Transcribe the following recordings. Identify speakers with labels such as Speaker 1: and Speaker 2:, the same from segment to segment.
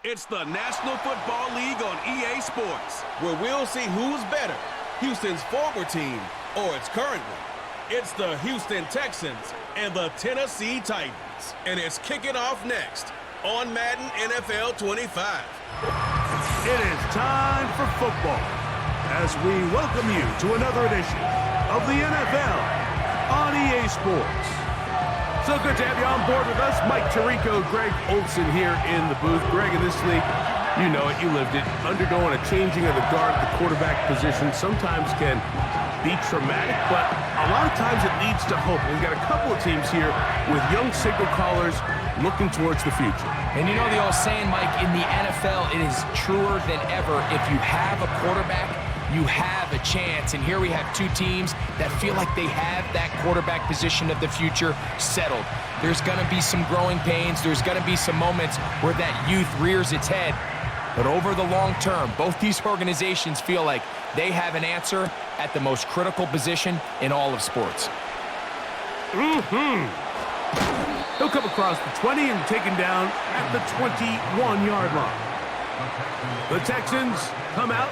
Speaker 1: It's the National Football League on EA Sports, where we'll see who's better, Houston's former team or its current one. It's the Houston Texans and the Tennessee Titans, and it's kicking off next on Madden NFL 25.
Speaker 2: It is time for football as we welcome you to another edition of the NFL on EA Sports. So good to have you on board with us. Mike Tirico, Greg Olson here in the booth. Greg, in this league, you know it, you lived it. Undergoing a changing of the guard at the quarterback position sometimes can be traumatic, but a lot of times it leads to hope. We've got a couple of teams here with young signal callers looking towards the future.
Speaker 3: And you know the old saying, Mike, in the NFL, it is truer than ever. If you have a quarterback, you have a chance. And here we have two teams that feel like they have that quarterback position of the future settled. There's going to be some growing pains. There's going to be some moments where that youth rears its head. But over the long term, both these organizations feel like they have an answer at the most critical position in all of sports.
Speaker 2: He'll come across the 20 and taken down at the 21-yard line. The Texans come out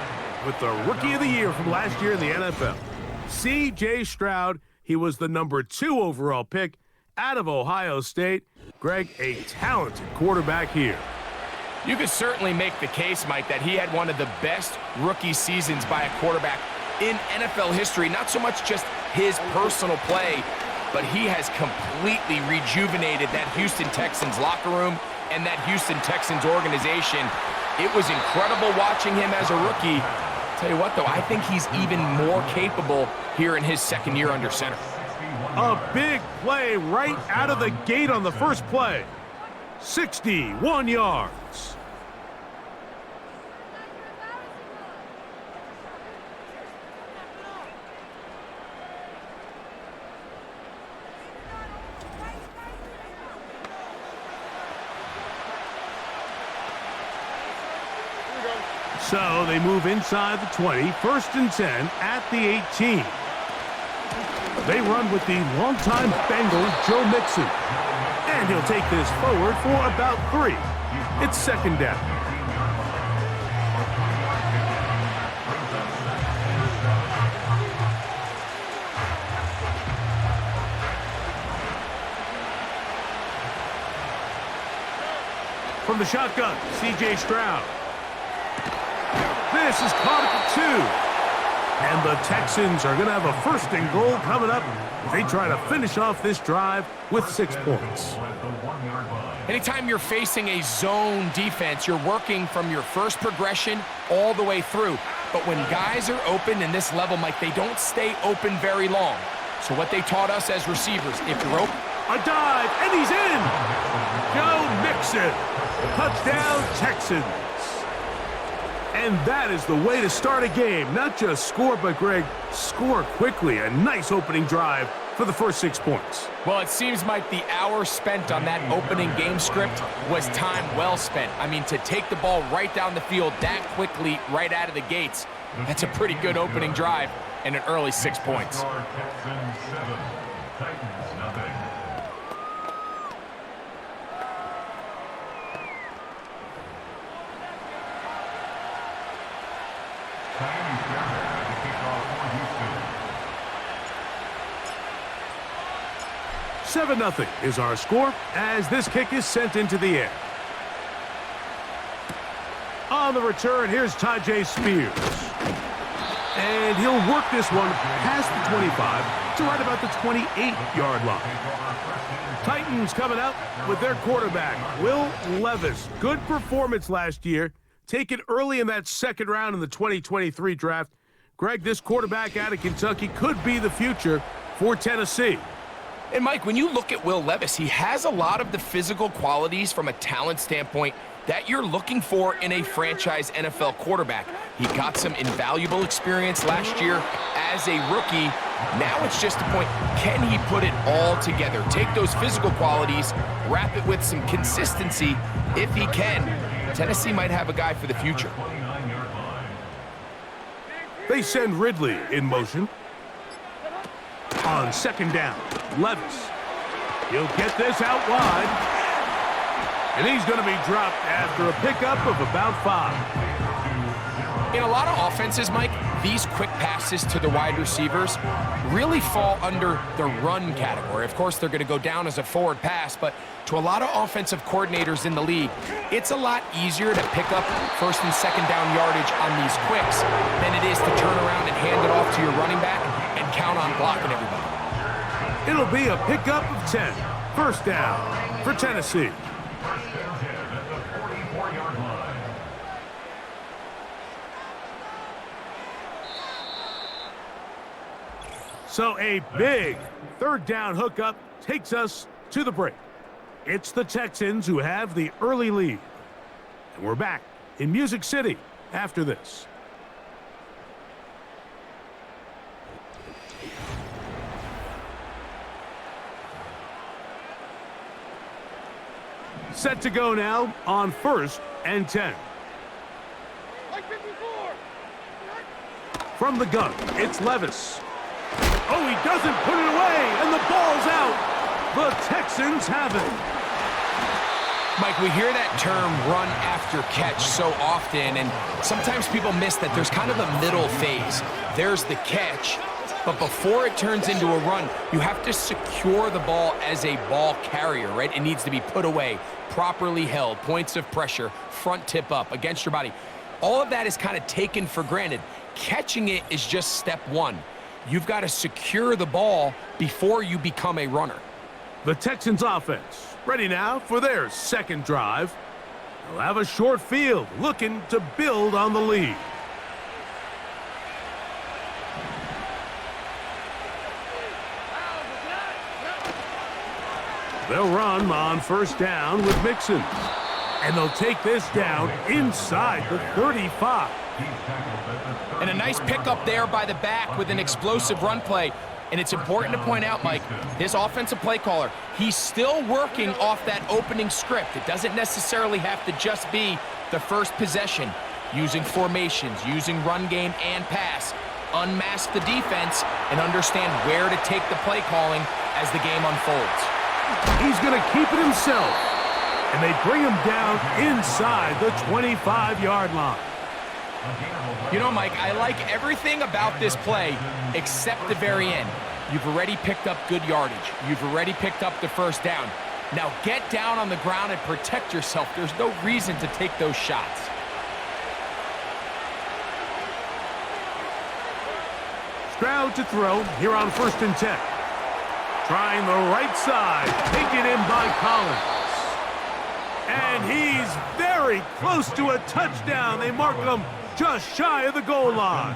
Speaker 2: with the Rookie of the Year from last year in the NFL. C.J. Stroud, he was the number 2 overall pick out of Ohio State. Greg, a talented quarterback here.
Speaker 3: You could certainly make the case, Mike, that he had one of the best rookie seasons by a quarterback in NFL history. Not so much just his personal play, but he has completely rejuvenated that Houston Texans locker room and that Houston Texans organization. It was incredible watching him as a rookie. Tell you what, though, I think he's even more capable here in his second year under center.
Speaker 2: A big play right out of the gate on the first play. 61 yards. So they move inside the 20, 1st and 10 at the 18. They run with the longtime Bengal, Joe Mixon. And he'll take this forward for about 3. It's 2nd down. From the shotgun, C.J. Stroud. This is caught at the 2. And the Texans are going to have a 1st and goal coming up. They try to finish off this drive with 6 points.
Speaker 3: Anytime you're facing a zone defense, you're working from your first progression all the way through. But when guys are open in this level, Mike, they don't stay open very long. So what they taught us as receivers, if you're open...
Speaker 2: A dive, and he's in! Joe Mixon. Touchdown, Texans. And that is the way to start a game. Not just score, but, Greg, score quickly. A nice opening drive for the first 6 points.
Speaker 3: Well, it seems, Mike, the hour spent on that opening game script was time well spent. I mean, to take the ball right down the field that quickly, right out of the gates, that's a pretty good opening drive and an early 6 points.
Speaker 2: Seven 7-0 is our score as this kick is sent into the air. On the return, here's Tajay Spears. And he'll work this one past the 25 to right about the 28-yard line. Titans coming out with their quarterback, Will Levis. Good performance last year. Taken early in that 2nd round in the 2023 draft. Greg, this quarterback out of Kentucky could be the future for Tennessee.
Speaker 3: And, Mike, when you look at Will Levis, he has a lot of the physical qualities from a talent standpoint that you're looking for in a franchise NFL quarterback. He got some invaluable experience last year as a rookie. Now it's just a point, can he put it all together? Take those physical qualities, wrap it with some consistency. If he can, Tennessee might have a guy for the future.
Speaker 2: They send Ridley in motion. On 2nd down, Levis. He'll get this out wide. And he's going to be dropped after a pickup of about 5.
Speaker 3: In a lot of offenses, Mike, these quick passes to the wide receivers really fall under the run category. Of course, they're going to go down as a forward pass, but to a lot of offensive coordinators in the league, it's a lot easier to pick up first and second down yardage on these quicks than it is to turn around and hand it off to your running back and count on blocking everybody.
Speaker 2: It'll be a pickup of 10. First down for Tennessee. So a big third down hookup takes us to the break. It's the Texans who have the early lead. And we're back in Music City after this. Set to go now on 1st and 10. From the gun, it's Levis. Oh, he doesn't put it away, and the ball's out. The Texans have it.
Speaker 3: Mike, we hear that term run after catch so often, and sometimes people miss that there's kind of a middle phase. There's the catch, but before it turns into a run, you have to secure the ball as a ball carrier, right? It needs to be put away, properly held, points of pressure, front tip up against your body. All of that is kind of taken for granted. Catching it is just step one. You've got to secure the ball before you become a runner.
Speaker 2: The Texans offense ready now for their second drive. They'll have a short field looking to build on the lead. They'll run on first down with Mixon. And they'll take this down inside the 35.
Speaker 3: And a nice pickup there by the back with an explosive run play. And it's important to point out, Mike, this offensive play caller, he's still working off that opening script. It doesn't necessarily have to just be the first possession. Using formations, using run game and pass. Unmask the defense and understand where to take the play calling as the game unfolds.
Speaker 2: He's going to keep it himself. And they bring him down inside the 25-yard line.
Speaker 3: You know, Mike, I like everything about this play except the very end. You've already picked up good yardage. You've already picked up the first down. Now get down on the ground and protect yourself. There's no reason to take those shots.
Speaker 2: Stroud to throw here on 1st and 10. Trying the right side, taken in by Collins. And he's very close to a touchdown. They mark him just shy of the goal line.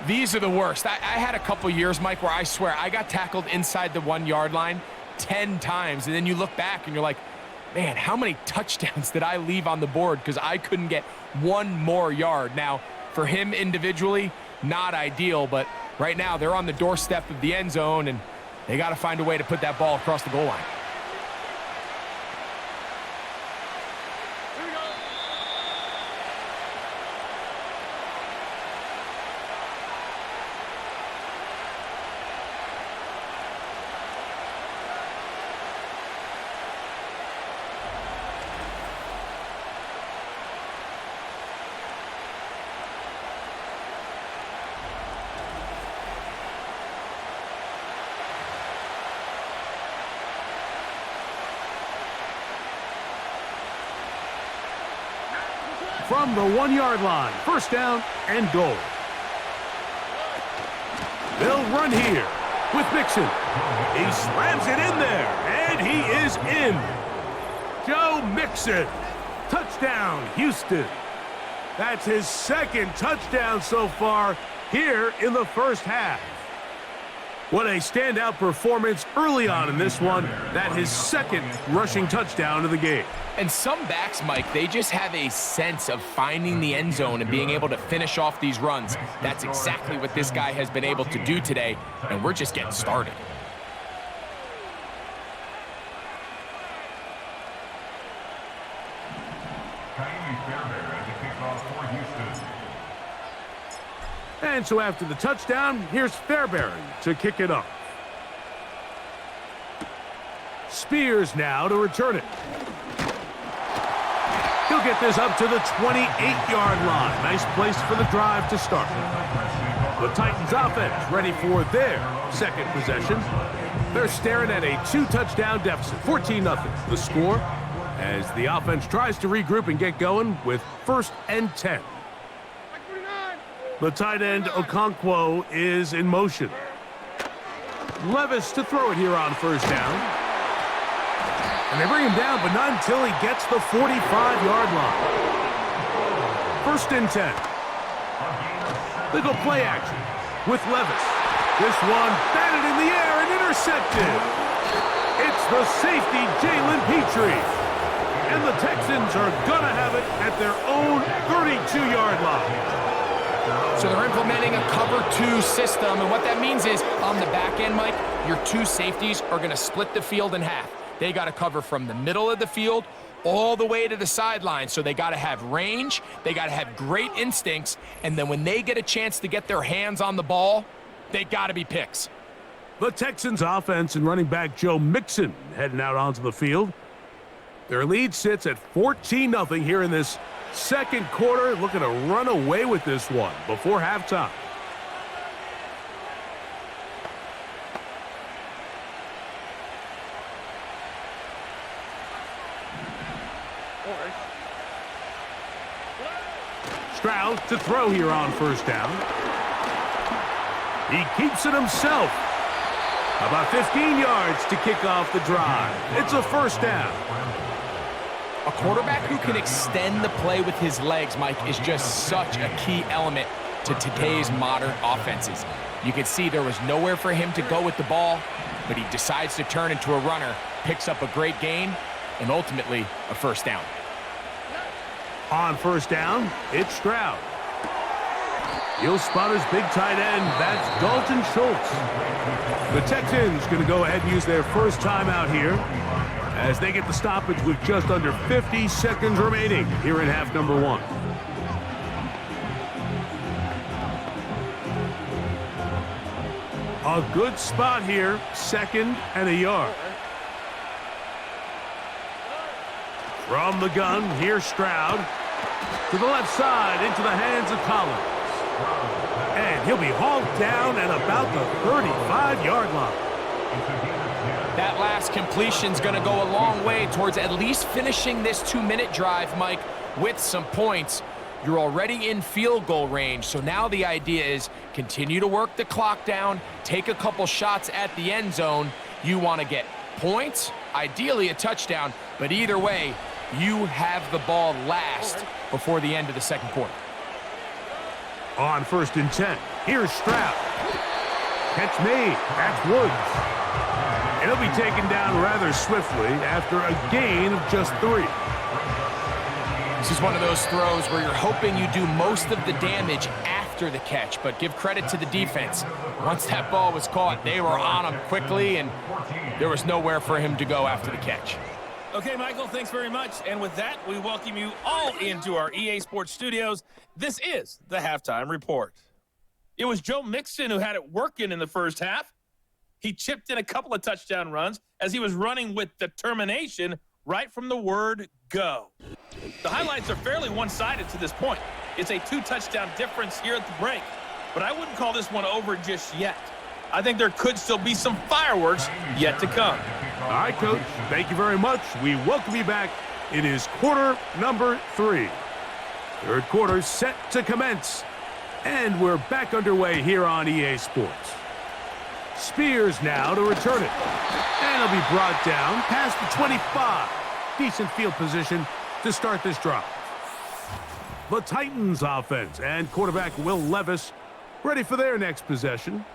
Speaker 3: These are the worst. I had a couple years, Mike, where I swear I got tackled inside the 1-yard line 10 times. And then you look back and you're like, man, how many touchdowns did I leave on the board because I couldn't get one more yard? Now, for him individually, not ideal, but right now they're on the doorstep of the end zone and they got to find a way to put that ball across the goal line.
Speaker 2: From the 1-yard line, first down and goal. They'll run here with Mixon. He slams it in there, and he is in. Joe Mixon, touchdown, Houston. That's his second touchdown so far here in the first half. What a standout performance early on in this one. That his second rushing touchdown of the game.
Speaker 3: And some backs, Mike, they just have a sense of finding the end zone and being able to finish off these runs. That's exactly what this guy has been able to do today, and we're just getting started.
Speaker 2: And so after the touchdown, here's Fairbairn to kick it off. Spears now to return it. They'll get this up to the 28-yard line. Nice place for the drive to start. The Titans offense ready for their second possession. They're staring at a 2-touchdown deficit, 14-0. The score as the offense tries to regroup and get going with 1st and 10. The tight end Okonkwo is in motion. Levis to throw it here on 1st down. And they bring him down, but not until he gets the 45-yard line. 1st and 10. They go play action with Levis. This one batted in the air and intercepted. It's the safety, Jalen Petrie. And the Texans are going to have it at their own 32-yard line.
Speaker 3: So they're implementing a cover 2 system, and what that means is on the back end, Mike, your 2 safeties are going to split the field in half. They got to cover from the middle of the field all the way to the sideline. So they got to have range, they got to have great instincts, and then when they get a chance to get their hands on the ball, they got to be picks.
Speaker 2: The Texans offense and running back Joe Mixon heading out onto the field. Their lead sits at 14-0 here in this second quarter, looking to run away with this one before halftime. Stroud to throw here on 1st down. He keeps it himself. About 15 yards to kick off the drive. It's a 1st down.
Speaker 3: A quarterback who can extend the play with his legs, Mike, is just such a key element to today's modern offenses. You can see there was nowhere for him to go with the ball, but he decides to turn into a runner, picks up a great gain, and ultimately a 1st down.
Speaker 2: On 1st down, it's Stroud. He'll spot his big tight end. That's Dalton Schultz. The Texans going to go ahead and use their first timeout here as they get the stoppage with just under 50 seconds remaining here in half number 1. A good spot here, 2nd and a yard. From the gun, here's Stroud. To the left side, into the hands of Collins. And he'll be hauled down at about the 35-yard line.
Speaker 3: That last completion's going to go a long way towards at least finishing this 2-minute drive, Mike, with some points. You're already in field goal range, so now the idea is continue to work the clock down, take a couple shots at the end zone. You want to get points, ideally a touchdown, but either way, you have the ball last before the end of the second quarter.
Speaker 2: On 1st and 10, here's Stroud. Catch made, that's Woods. And he'll be taken down rather swiftly after a gain of just 3.
Speaker 3: This is one of those throws where you're hoping you do most of the damage after the catch, but give credit to the defense. Once that ball was caught, they were on him quickly, and there was nowhere for him to go after the catch.
Speaker 4: Okay, Michael, thanks very much. And with that, we welcome you all into our EA Sports studios. This is the Halftime Report. It was Joe Mixon who had it working in the first half. He chipped in a couple of touchdown runs as he was running with determination right from the word go. The highlights are fairly one-sided to this point. It's a 2-touchdown difference here at the break, but I wouldn't call this one over just yet. I think there could still be some fireworks yet to come.
Speaker 2: All right, Coach, thank you very much. We welcome you back. It is quarter number 3. Third quarter set to commence, and we're back underway here on EA Sports. Spears now to return it, and it'll be brought down past the 25. Decent field position to start this drive. The Titans offense and quarterback Will Levis ready for their next possession.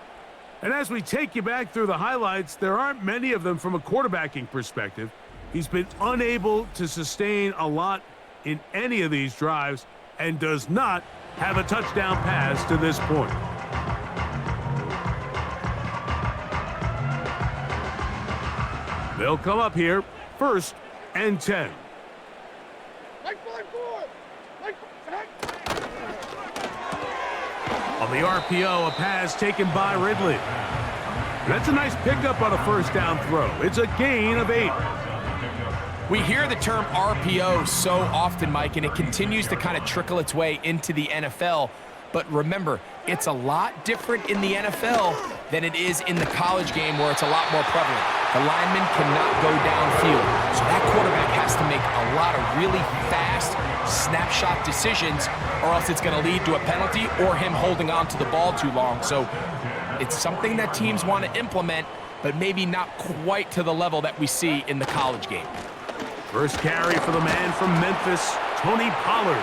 Speaker 2: And as we take you back through the highlights, there aren't many of them from a quarterbacking perspective. He's been unable to sustain a lot in any of these drives and does not have a touchdown pass to this point. They'll come up here, 1st and 10. On the RPO, a pass taken by Ridley. That's a nice pickup on a 1st down throw. It's a gain of 8.
Speaker 3: We hear the term RPO so often, Mike, and it continues to kind of trickle its way into the NFL. But remember, it's a lot different in the NFL than it is in the college game where it's a lot more prevalent. The lineman cannot go downfield, so that quarterback has to make a lot of really fast snapshot decisions, or else it's going to lead to a penalty or him holding on to the ball too long. So it's something that teams want to implement, but maybe not quite to the level that we see in the college game.
Speaker 2: First carry for the man from Memphis, Tony Pollard.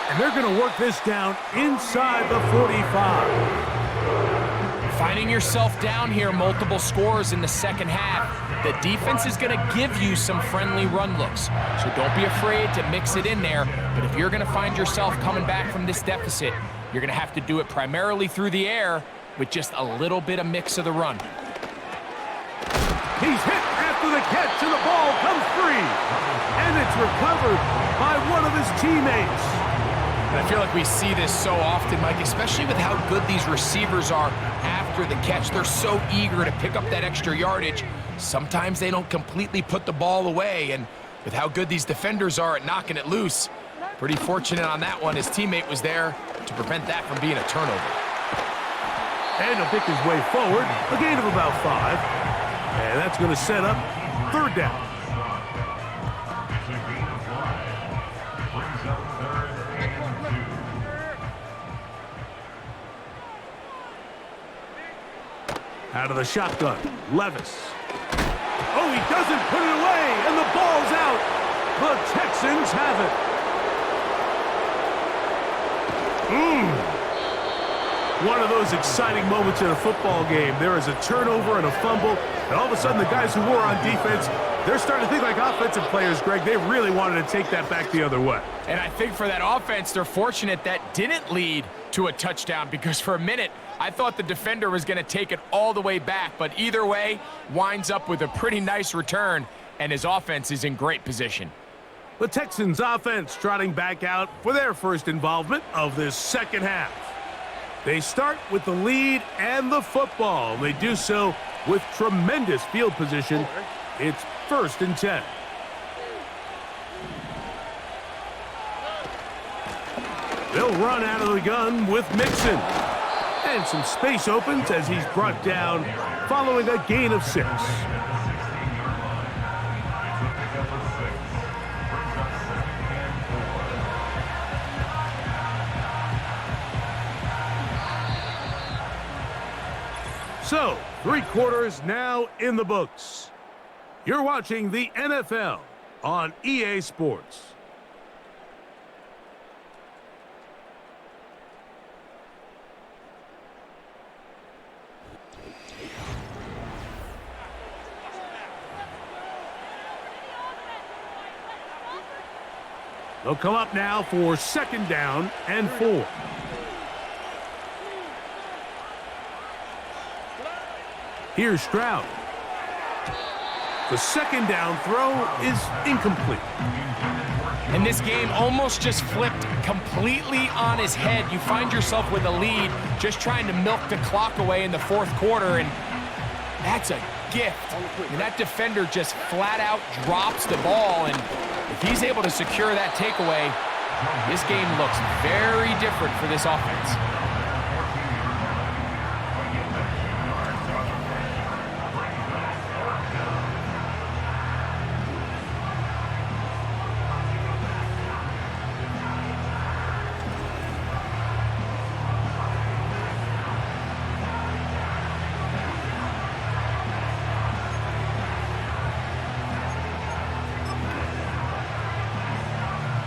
Speaker 2: And they're going to work this down inside the 45.
Speaker 3: Finding yourself down here, multiple scores in the second half. The defense is going to give you some friendly run looks, so don't be afraid to mix it in there. But if you're going to find yourself coming back from this deficit, you're going to have to do it primarily through the air with just a little bit of mix of the run.
Speaker 2: He's hit after the catch, and the ball comes free. And it's recovered by one of his teammates.
Speaker 3: I feel like we see this so often, Mike, especially with how good these receivers are after the catch. They're so eager to pick up that extra yardage. Sometimes they don't completely put the ball away, and with how good these defenders are at knocking it loose, pretty fortunate on that one. His teammate was there to prevent that from being a turnover.
Speaker 2: And he'll pick his way forward, a gain of about 5. And that's going to set up third down. Out of the shotgun, Levis. Oh, he doesn't put it away, and the ball's out. The Texans have it. One of those exciting moments in a football game. There is a turnover and a fumble, and all of a sudden the guys who were on defense, they're starting to think like offensive players, Greg. They really wanted to take that back the other way.
Speaker 3: And I think for that offense, they're fortunate that didn't lead to a touchdown, because for a minute, I thought the defender was going to take it all the way back. But either way, winds up with a pretty nice return, and his offense is in great position.
Speaker 2: The Texans offense trotting back out for their first involvement of this second half. They start with the lead and the football. They do so with tremendous field position. It's 1st and 10. They'll run out of the gun with Mixon. And some space opens as he's brought down following a gain of 6. So, 3 quarters now in the books. You're watching the NFL on EA Sports. They'll come up now for 2nd down and 4. Here's Stroud. The 2nd down throw is incomplete.
Speaker 3: And this game almost just flipped completely on his head. You find yourself with a lead, just trying to milk the clock away in the 4th quarter, and that's a gift. And that defender just flat out drops the ball, and if he's able to secure that takeaway, this game looks very different for this offense.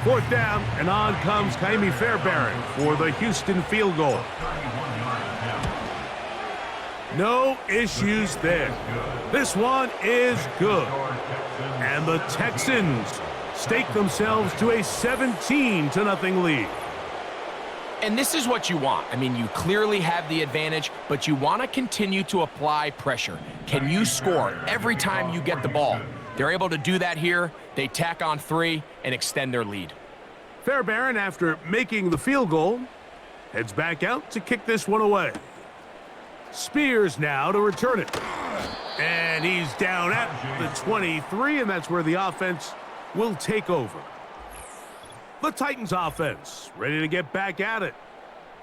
Speaker 2: Fourth down, and on comes Kaimi Fairbairn for the Houston field goal. No issues there. This one is good. And the Texans stake themselves to a 17-0 lead.
Speaker 3: And this is what you want. I mean, you clearly have the advantage, but you want to continue to apply pressure. Can you score every time you get the ball? They're able to do that here. They tack on 3 and extend their lead.
Speaker 2: Fairbairn, after making the field goal, heads back out to kick this one away. Spears now to return it. And he's down at the 23, and that's where the offense will take over. The Titans offense ready to get back at it.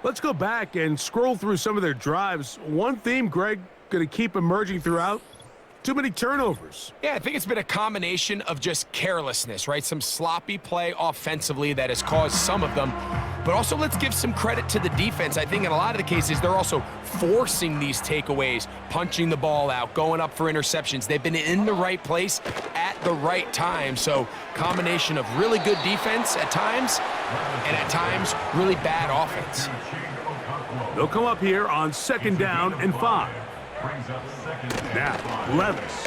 Speaker 2: Let's go back and scroll through some of their drives. One theme, Greg, going to keep emerging throughout. Too many turnovers.
Speaker 3: Yeah, I think it's been a combination of just carelessness, right? Some sloppy play offensively that has caused some of them. But also, let's give some credit to the defense. I think in a lot of the cases, they're also forcing these takeaways, punching the ball out, going up for interceptions. They've been in the right place at the right time. So, combination of really good defense at times, and at times, really bad offense.
Speaker 2: They'll come up here on 2nd down and 5. Now, Levis.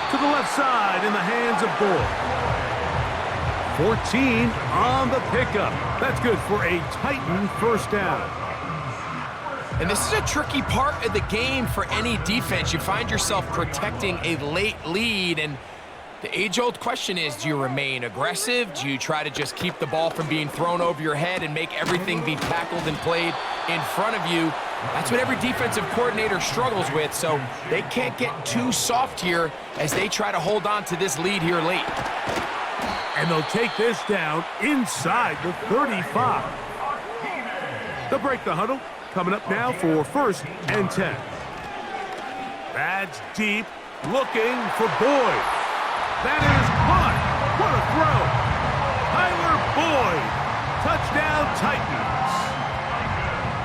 Speaker 2: To the left side in the hands of Gore. 14 on the pickup. That's good for a Titan first down.
Speaker 3: And this is a tricky part of the game for any defense. You find yourself protecting a late lead, and the age-old question is, do you remain aggressive? Do you try to just keep the ball from being thrown over your head and make everything be tackled and played in front of you? That's what every defensive coordinator struggles with, so they can't get too soft here as they try to hold on to this lead here late.
Speaker 2: And they'll take this down inside the 35. They'll break the huddle. Coming up now for 1st and 10. That's deep, looking for Boyd. That is caught. What a throw. Tyler Boyd. Touchdown, Titans.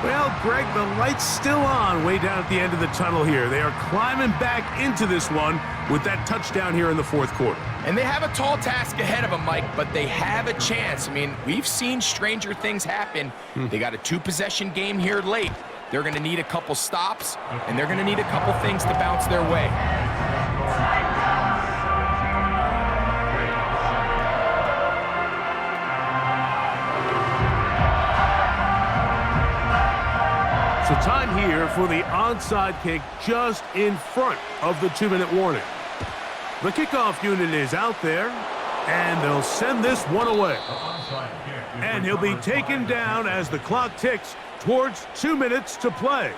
Speaker 2: Well, Greg, the light's still on way down at the end of the tunnel here. They are climbing back into this one with that touchdown here in the 4th quarter.
Speaker 3: And they have a tall task ahead of them, Mike, but they have a chance. I mean, we've seen stranger things happen. They got a 2-possession game here late. They're going to need a couple stops, and they're going to need a couple things to bounce their way.
Speaker 2: So time here for the onside kick just in front of the 2-minute warning. The kickoff unit is out there, and they'll send this one away. And he'll be taken down as the clock ticks towards 2 minutes to play.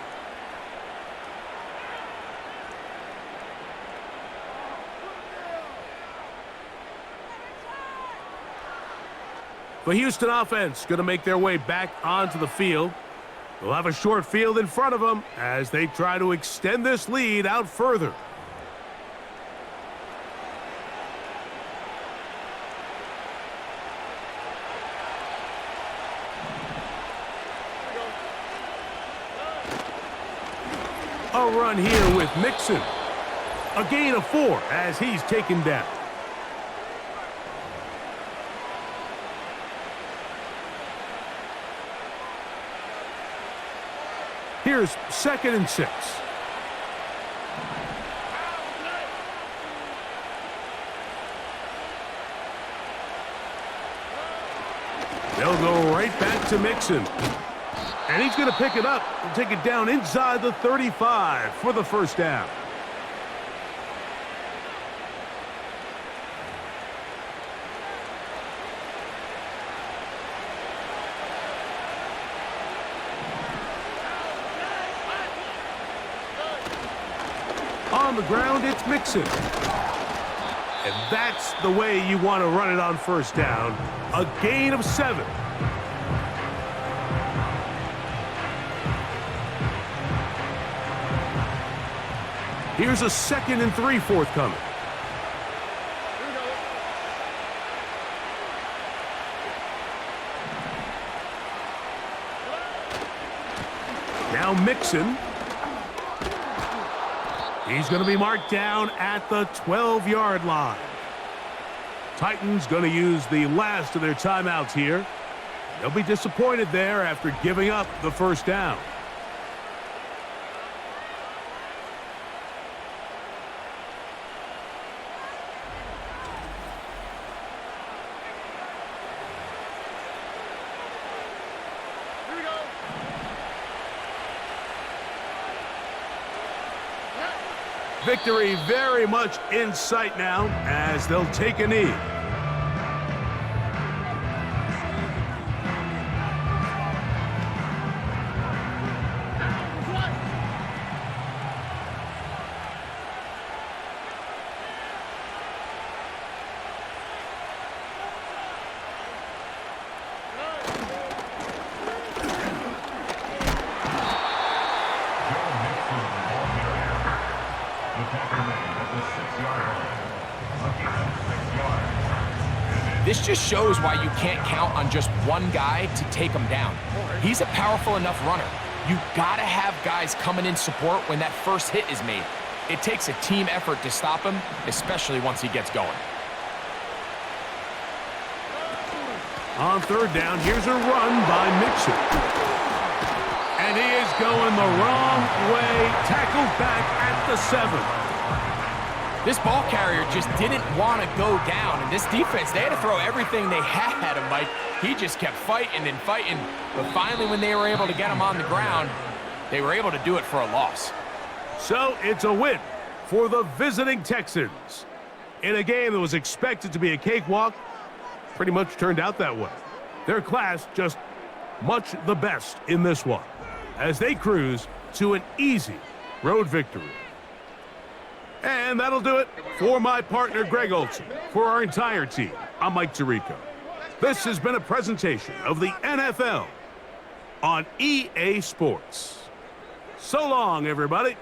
Speaker 2: The Houston offense going to make their way back onto the field. They'll have a short field in front of them as they try to extend this lead out further. A run here with Mixon. A gain of 4 as he's taken down. Here's 2nd and 6. They'll go right back to Mixon. And he's going to pick it up and take it down inside the 35 for the first down. On the ground, it's Mixon. And that's the way you want to run it on first down. A gain of 7. Here's a 2nd and 3 forthcoming. Now Mixon. He's going to be marked down at the 12-yard line. Titans going to use the last of their timeouts here. They'll be disappointed there after giving up the first down. Victory very much in sight now as they'll take a knee.
Speaker 3: This just shows why you can't count on just one guy to take him down. He's a powerful enough runner. You gotta have guys coming in support when that first hit is made. It takes a team effort to stop him, especially once he gets going.
Speaker 2: On third down, here's a run by Mixon. And he is going the wrong way, tackled back at the 7.
Speaker 3: This ball carrier just didn't want to go down, and this defense, they had to throw everything they had at him, Mike. He just kept fighting and fighting, but finally when they were able to get him on the ground, they were able to do it for a loss.
Speaker 2: So it's a win for the visiting Texans. In a game that was expected to be a cakewalk, pretty much turned out that way. Their class just much the best in this one, as they cruise to an easy road victory. And that'll do it for my partner, Greg Olson. For our entire team, I'm Mike Tirico. This has been a presentation of the NFL on EA Sports. So long, everybody.